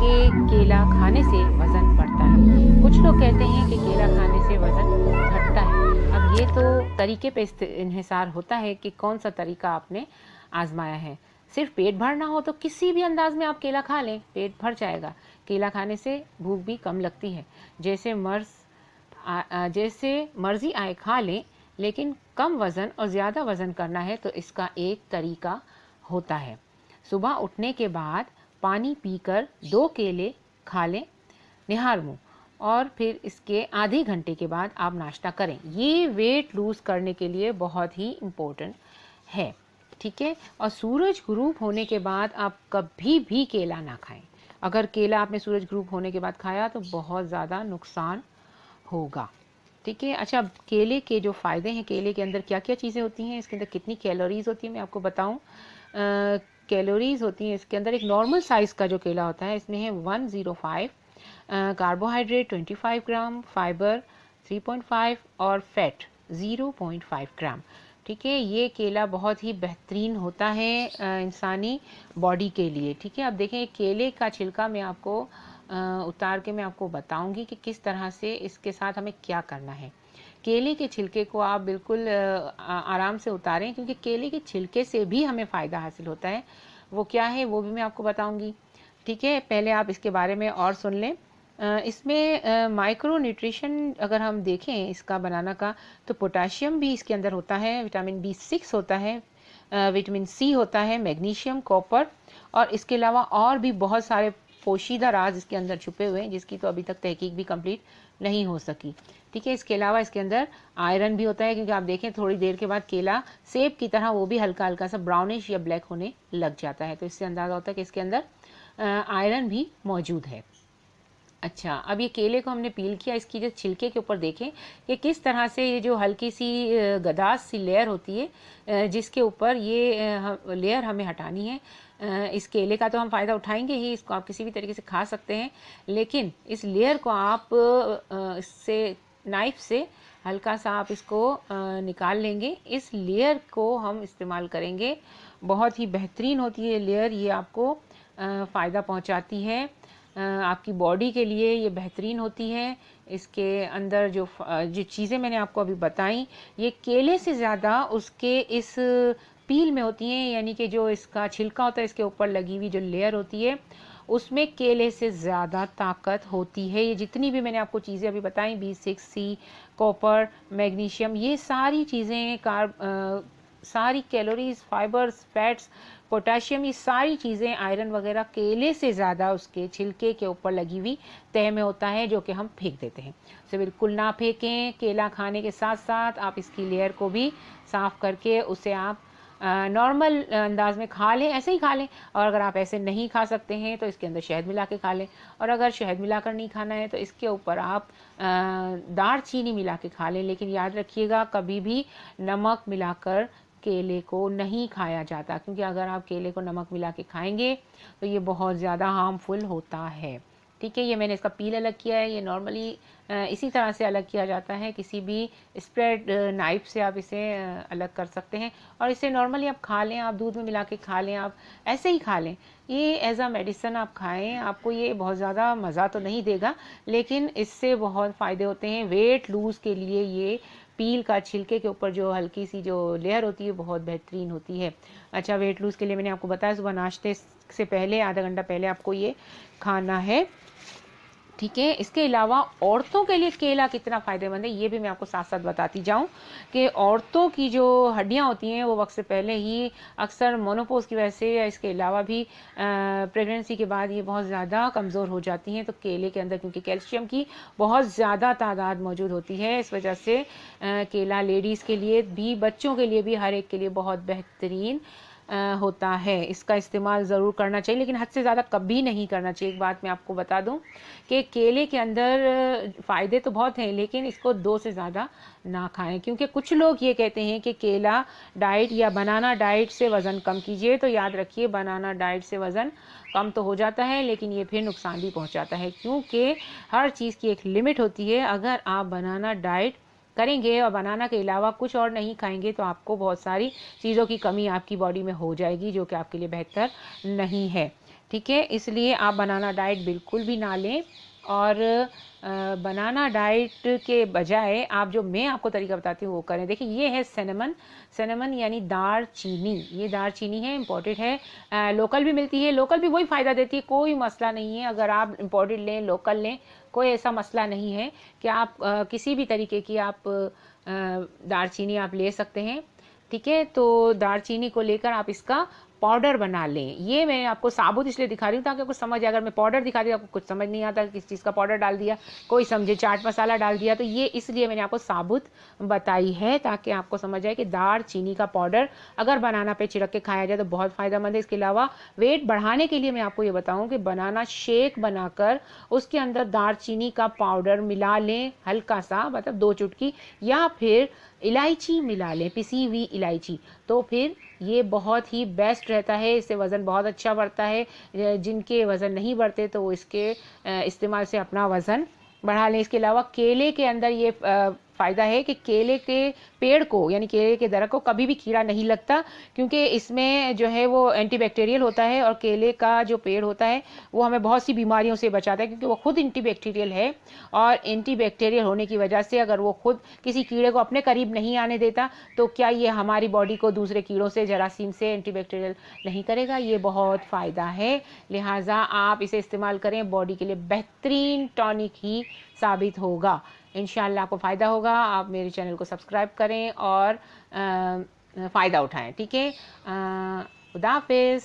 कि केला खाने से वज़न बढ़ता है, कुछ लोग कहते हैं कि केला खाने से वज़न घटता है। अब ये तो तरीके पे इन्हिसार होता है कि कौन सा तरीका आपने आज़माया है। सिर्फ पेट भरना हो तो किसी भी अंदाज में आप केला खा लें, पेट भर जाएगा। केला खाने से भूख भी कम लगती है। जैसे मर्ज़ी आए खा लें, लेकिन कम वज़न और ज़्यादा वज़न करना है तो इसका एक तरीका होता है। सुबह उठने के बाद पानी पीकर 2 केले खा लें निहार मुँह, और फिर इसके आधे घंटे के बाद आप नाश्ता करें। ये वेट लूज़ करने के लिए बहुत ही इम्पोर्टेंट है, ठीक है। और सूरज ग्रुप होने के बाद आप कभी भी केला ना खाएं। अगर केला आपने सूरज ग्रुप होने के बाद खाया तो बहुत ज़्यादा नुकसान होगा, ठीक है। अच्छा, अब केले के जो फ़ायदे हैं, केले के अंदर क्या क्या चीज़ें होती हैं, इसके अंदर कितनी कैलोरीज़ होती हैं, मैं आपको बताऊं। कैलोरीज़ होती हैं इसके अंदर, एक नॉर्मल साइज़ का जो केला होता है इसमें है 105, कार्बोहाइड्रेट 25 ग्राम, फाइबर 3.5 और फैट 0.5 ग्राम, ठीक है। ये केला बहुत ही बेहतरीन होता है इंसानी बॉडी के लिए, ठीक है। अब देखें, केले का छिलका मैं आपको उतार के मैं आपको बताऊंगी कि किस तरह से इसके साथ हमें क्या करना है। केले के छिलके को आप बिल्कुल आराम से उतारें, क्योंकि केले के छिलके से भी हमें फ़ायदा हासिल होता है। वो क्या है वो भी मैं आपको बताऊंगी, ठीक है। पहले आप इसके बारे में और सुन लें। इसमें माइक्रो न्यूट्रिशन अगर हम देखें इसका बनाना का, तो पोटाशियम भी इसके अंदर होता है, विटामिन B6 होता है, विटामिन C होता है, मैग्नीशियम, कॉपर, और इसके अलावा और भी बहुत सारे पोशीदा राज इसके अंदर छुपे हुए हैं, जिसकी तो अभी तक तहकीक भी कंप्लीट नहीं हो सकी, ठीक है। इसके अलावा इसके अंदर आयरन भी होता है, क्योंकि आप देखें थोड़ी देर के बाद केला सेब की तरह वो भी हल्का हल्का सा ब्राउनिश या ब्लैक होने लग जाता है, तो इससे अंदाज़ा होता है कि इसके अंदर आयरन भी मौजूद है। अच्छा, अब ये केले को हमने पील किया, इसकी जो छिलके के ऊपर देखें कि किस तरह से ये जो हल्की सी गदास सी लेयर होती है, जिसके ऊपर ये लेयर हमें हटानी है। इस केले का तो हम फ़ायदा उठाएंगे ही, इसको आप किसी भी तरीके से खा सकते हैं, लेकिन इस लेयर को आप इससे नाइफ से हल्का सा आप इसको निकाल लेंगे। इस लेयर को हम इस्तेमाल करेंगे, बहुत ही बेहतरीन होती है लेयर, ये आपको फ़ायदा पहुंचाती है, आपकी बॉडी के लिए ये बेहतरीन होती है। इसके अंदर जो चीज़ें मैंने आपको अभी बताई, ये केले से ज़्यादा उसके इस पील में होती हैं, यानी कि जो इसका छिलका होता है, इसके ऊपर लगी हुई जो लेयर होती है, उसमें केले से ज़्यादा ताकत होती है। ये जितनी भी मैंने आपको चीज़ें अभी बताई, B6C, कॉपर, मैग्नीशियम, ये सारी चीज़ें सारी कैलोरीज, फाइबर्स, फैट्स, पोटाशियम, ये सारी चीज़ें, आयरन वगैरह केले से ज़्यादा उसके छिलके के ऊपर लगी हुई तह में होता है, जो कि हम फेंक देते हैं। तो बिल्कुल ना फेंकें। केला खाने के साथ साथ आप इसकी लेयर को भी साफ़ करके उसे आप नॉर्मल अंदाज में खा लें, ऐसे ही खा लें। और अगर आप ऐसे नहीं खा सकते हैं तो इसके अंदर शहद मिला के खा लें, और अगर शहद मिलाकर नहीं खाना है तो इसके ऊपर आप दार चीनी मिला के खा लें। लेकिन याद रखिएगा, कभी भी नमक मिलाकर केले को नहीं खाया जाता, क्योंकि अगर आप केले को नमक मिला के खाएंगे तो ये बहुत ज़्यादा हार्मफुल होता है, ठीक है। ये मैंने इसका पील अलग किया है। ये नॉर्मली इसी तरह से अलग किया जाता है, किसी भी स्प्रेड नाइफ से आप इसे अलग कर सकते हैं, और इसे नॉर्मली आप खा लें, आप दूध में मिला के खा लें, आप ऐसे ही खा लें। ये एज अ मेडिसिन आप खाएं, आपको ये बहुत ज़्यादा मज़ा तो नहीं देगा, लेकिन इससे बहुत फ़ायदे होते हैं। वेट लूज़ के लिए ये पील का छिलके के ऊपर जो हल्की सी जो लेयर होती है बहुत बेहतरीन होती है। अच्छा, वेट लूज़ के लिए मैंने आपको बताया सुबह नाश्ते से पहले आधा घंटा पहले आपको ये खाना है, ठीक है। इसके अलावा औरतों के लिए केला कितना फ़ायदेमंद है ये भी मैं आपको साथ साथ बताती जाऊं, कि औरतों की जो हड्डियां होती हैं वो वक्त से पहले ही अक्सर मोनोपोज की वजह से या इसके अलावा भी प्रेगनेंसी के बाद ये बहुत ज़्यादा कमज़ोर हो जाती हैं। तो केले के अंदर क्योंकि कैल्शियम की बहुत ज़्यादा तादाद मौजूद होती है, इस वजह से केला लेडीज़ के लिए भी, बच्चों के लिए भी, हर एक के लिए बहुत बेहतरीन होता है। इसका इस्तेमाल ज़रूर करना चाहिए, लेकिन हद से ज़्यादा कभी नहीं करना चाहिए। एक बात मैं आपको बता दूं कि केले के अंदर फ़ायदे तो बहुत हैं, लेकिन इसको 2 से ज़्यादा ना खाएं, क्योंकि कुछ लोग ये कहते हैं कि केला डाइट या बनाना डाइट से वज़न कम कीजिए। तो याद रखिए, बनाना डाइट से वज़न कम तो हो जाता है, लेकिन ये फिर नुकसान भी पहुंचाता है, क्योंकि हर चीज़ की एक लिमिट होती है। अगर आप बनाना डाइट करेंगे और बनाना के अलावा कुछ और नहीं खाएंगे तो आपको बहुत सारी चीज़ों की कमी आपकी बॉडी में हो जाएगी, जो कि आपके लिए बेहतर नहीं है, ठीक है, इसलिए आप बनाना डाइट बिल्कुल भी ना लें। और बनाना डाइट के बजाय आप जो मैं आपको तरीका बताती हूँ वो करें। देखिए ये है सिनेमन, सिनेमन यानी दार चीनी। ये दार चीनी है, इम्पोर्टेड है, लोकल भी मिलती है, लोकल भी वही फ़ायदा देती है, कोई मसला नहीं है। अगर आप इम्पोर्टेड लें, लोकल लें, कोई ऐसा मसला नहीं है कि आप किसी भी तरीके की आप दालचीनी आप ले सकते हैं। ठीक है, तो दालचीनी को लेकर आप इसका पाउडर बना लें। ये मैं आपको साबुत इसलिए दिखा रही हूँ ताकि आपको समझ आए। अगर मैं पाउडर दिखा दी आपको कुछ समझ नहीं आता किस चीज़ का पाउडर डाल दिया, कोई समझे चाट मसाला डाल दिया, तो ये इसलिए मैंने आपको साबुत बताई है ताकि आपको समझ आए कि दार चीनी का पाउडर अगर बनाना पे छिड़क के खाया जाए तो बहुत फ़ायदेमंद है। इसके अलावा वेट बढ़ाने के लिए मैं आपको ये बताऊँ कि बनाना शेक बनाकर उसके अंदर दार चीनी का पाउडर मिला लें, हल्का सा, मतलब 2 चुटकी, या फिर इलायची मिला लें, पिसी हुई इलायची, तो फिर ये बहुत ही बेस्ट रहता है। इससे वज़न बहुत अच्छा बढ़ता है। जिनके वज़न नहीं बढ़ते तो वो इसके इस्तेमाल से अपना वज़न बढ़ा लें। इसके अलावा केले के अंदर ये फ़ायदा है कि केले के पेड़ को यानी केले के दरख्त को कभी भी कीड़ा नहीं लगता, क्योंकि इसमें जो है वो एंटीबैक्टीरियल होता है। और केले का जो पेड़ होता है वो हमें बहुत सी बीमारियों से बचाता है, क्योंकि वो खुद एंटीबैक्टीरियल है। और एंटीबैक्टीरियल होने की वजह से अगर वो खुद किसी कीड़े को अपने करीब नहीं आने देता तो क्या ये हमारी बॉडी को दूसरे कीड़ों से, जरासीम से एंटीबैक्टीरियल नहीं करेगा। ये बहुत फ़ायदा है, लिहाजा आप इसे इस्तेमाल करें, बॉडी के लिए बेहतरीन टॉनिक ही साबित होगा। इंशाल्लाह आपको फ़ायदा होगा। आप मेरे चैनल को सब्सक्राइब करें और फ़ायदा उठाएं। ठीक है, खुदा हाफिज़।